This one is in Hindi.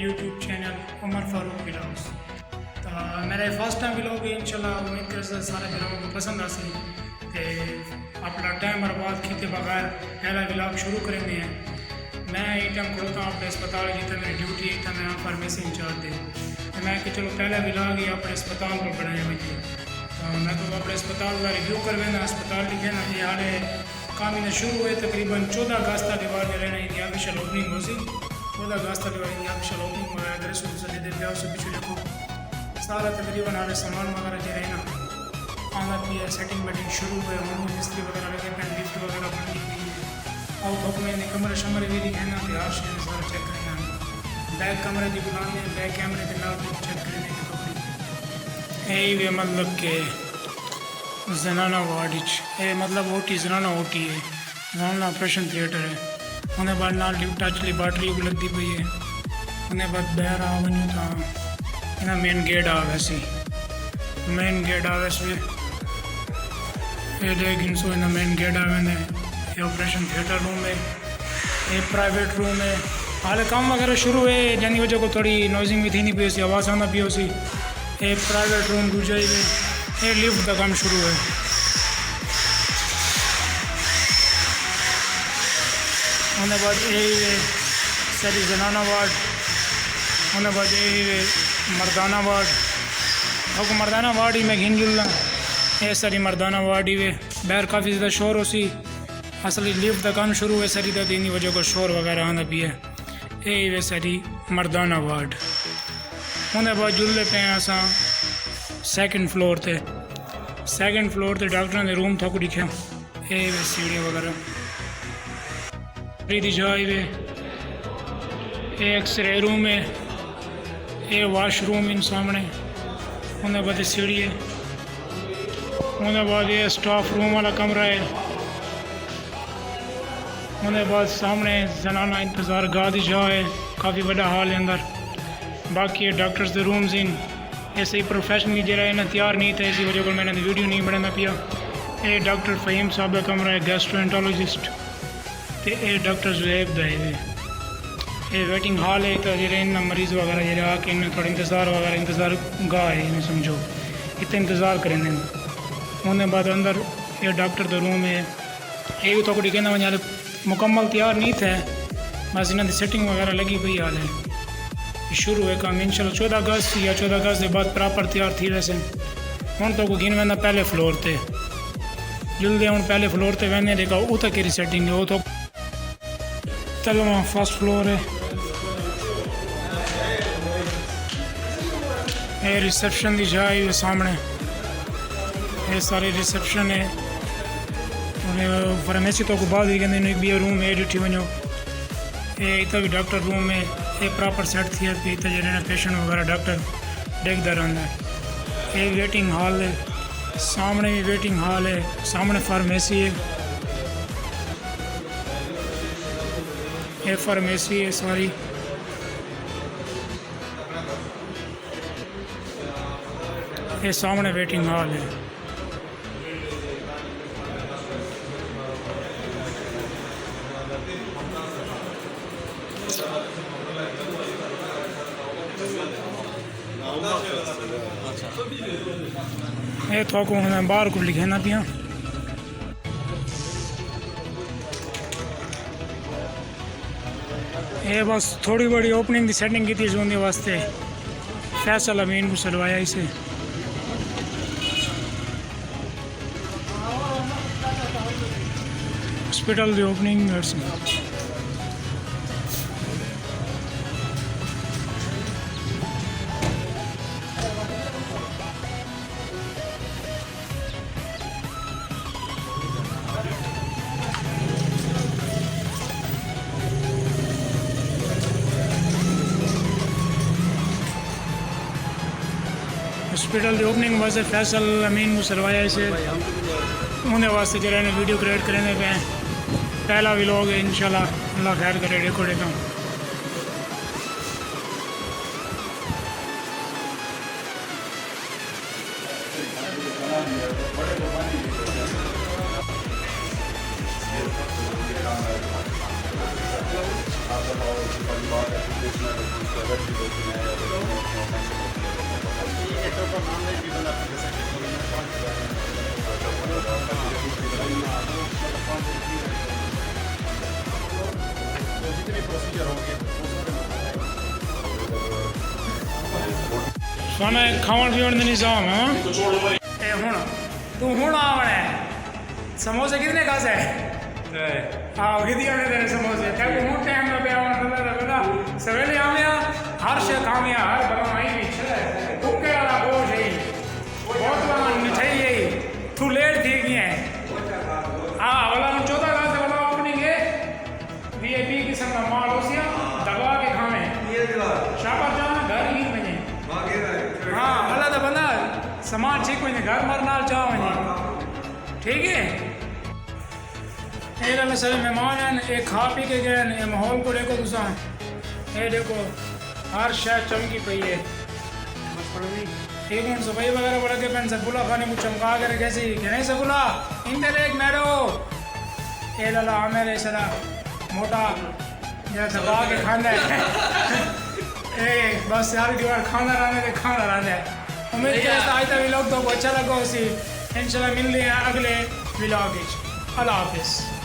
YouTube channel Umar Farooq vlogs. तो मेरा फर्स्ट टाइम व्लॉग है, इंशाल्लाह उम्मीद कर सारे व्लॉग को पसंद आसी ते अपना टाइम बर्बाद किए बगैर पहला व्लॉग शुरू करेंगे हैं। मैं ये टाइम खड़ोता हूँ अपने अस्पताल जितना मेरी ड्यूटी है, मैं फार्मेसी इंचार्ज है। तो मैं कि चलो पहला व्लॉग ही अपने अस्पताल पर बनाए हुए थे। तो मैं तो अपने अस्पताल का रिव्यू करवेना, अस्पताल लिखे ना ये हाल काम इन्हें शुरू हुए तकरीबन 14 अगस्त तक रिवाज रहना इंडिया ऑफिशियल ओपनिंग हो सी 14 अगस्त तक इंडिया ऑफिशियल ओपनिंग वगैरह करे शुरू से लेते ब्याह से पीछे देखो सारा तकरीबन आगे सामान वगैरह जो है ना आना पिया सेटिंग वेटिंग शुरू हुए हम मिस्त्री वगैरह लगे पैन लिफ्ट वगैरह बन गई आउट ऑफ में कमरे शमरे भी दिखे ना तैयार से सारा चेक करना बैक कमरे की बुलाने बैक कैमरे के नाम चेक करने के कपड़े यही वे मतलब के जनाना वार्ड मतलब ओटी जनाना ओटी है, जनाना ऑपरेशन थिएटर है। उन्हें बाद नाल टच लेबार्टरी को लगती पई है। उन्हें बाद बहर आ वनूँ था इन्हें मेन गेट आ वैसी मेन गेट आ वैसे ये लेकिन सो इन्हें मेन गेट आ वेंदे ये ऑपरेशन थिएटर रूम है, ये प्राइवेट रूम है। हाल काम वगैरह शुरू है जैनी वजह को थोड़ी नॉइजिंग भी थी नहीं पी आवाज़ आना पी सी। ये प्राइवेट रूम दूजा ही ये लिफ्ट का काम शुरू है। उन्हें बाद ये सारी जनाना वार्ड, उन्हें बाद ये मर्दाना वार्ड और मर्दाना वार्ड ही मैं घिन जुलना ये सारी मर्दाना वार्ड ही वे बाहर काफ़ी ज़्यादा शोर हो सी असली लिफ्ट का काम शुरू है सारी तो इन्हीं वजह को शोर वगैरह आना भी है। ये वे सारी मर्दाना वार्ड उन्हें बाद जुलते पे असा सेकंड फ्लोर ते डॉक्टर ने रूम थोक दिखा ये वे सीढ़ियाँ वगैरह दी जाए वे ये एक्सरे रूम है, ये वाशरूम इन सामने उन्हें बाद सीढ़ी है, उन्हें बाद ये स्टाफ रूम वाला कमरा है, उन्हें बाद सामने जनाना इंतज़ार गाह दी जाए काफ़ी बड़ा हाल है अंदर। बाकी ये डॉक्टर्स के रूम्स इन ऐसे ही प्रोफेशनली जरा इन्हें तैयार नहीं था, इसी वजह को मैंने वीडियो नहीं बनाना पिया। ये डॉक्टर फ़हीम साहब का कमरा है गैस्ट्रोएंटरोलॉजिस्ट तो ये डॉक्टर जुएब दा है ये वेटिंग हॉल है। तो जरा इन मरीज़ वगैरह जरा आके इन्हें थोड़ा इंतज़ार गाह है इन्हें समझो इतने इंतज़ार करेंगे। उन्हें बाद अंदर ये डॉक्टर का रूम है, ये भी थोड़ी कहना वहाँ मुकम्मल तैयार नहीं थे बस इन्हें सेटिंग वगैरह लगी पई हाल है। शुरू है काम इंशाल्लाह 14 अगस्त या 14 अगस्त के बाद प्रॉपर तैयार थी वैसे हूँ तो गिन वह पहले फ्लोर पर जुलते हूँ पहले फ्लोर पर वहने देखा उत केरी सेटिंग है वो तो चलो वहाँ फर्स्ट फ्लोर है। ये रिसेप्शन की जाए ये सामने ये सारे रिसेप्शन है और फार्मेसी तो बाद ही कहते बी रूम है डिठी वनो ये इतना भी डॉक्टर रूम है ये प्रॉपर सेट थी पे इतना जरा पेशेंट वगैरह डॉक्टर देखता रहता है। ये वेटिंग हॉल है, सामने भी वेटिंग हॉल है, सामने फार्मेसी है, ये फार्मेसी है सारी। ये सामने वेटिंग हॉल है। ये थोक बाहर को लिखे ना पिया ये बस थोड़ी बड़ी ओपनिंग की सेटिंग की थी जोने वास्ते फैसल अमीन को सलवाया इसे। हॉस्पिटल की ओपनिंग हॉस्पिटल की ओपनिंग वास्ते फैसल अमीन को सरवाया इसे उन्हें वास्ते जरा ने वीडियो क्रिएट करने पे पहला व्लॉग है इंशाल्लाह अल्लाह खैर करे देखो देखो सोने खावन पीवन का निज़ाम है ए हुण तू हुण आवण है समोसे कितने खास है हाँ कितने आने तेरे समोसे क्या को हुण टाइम पे आवण ना सवेरे आव्या हर शे खाव्या हर बला आई भी छे कुके वाला गोश है बहुत बड़ा मिठाई है तू लेट थी गई है हाँ वाला 14 क्लास वाला ओपनिंग है वीआईपी किस्म का माल होसिया दबा के खावे शाबाश जाना घर ही में हाँ अल्लाह तो बंदा सामान ठीक वही घर मरनाल चाह वही ठीक है ये अल्लाह सारे मेहमान हैं ये खा पी के गए ये माहौल को देखो तुसा ये देखो हर शय चमकी पई है एक मिनट सफाई वगैरह बढ़ के पेन सकुला खाने को चमका कर कैसी कि नहीं सकुला इंदर एक मैडो ये लाला मेरे सरा मोटा जरा दबा के खाना है ए बस यार की बार खाना रहने उम्मीद करता आज तक व्लॉग तो अच्छा लगा उसी इंशाल्लाह मिल रहे हैं अगले व्लॉग अल्लाह हाफिज़।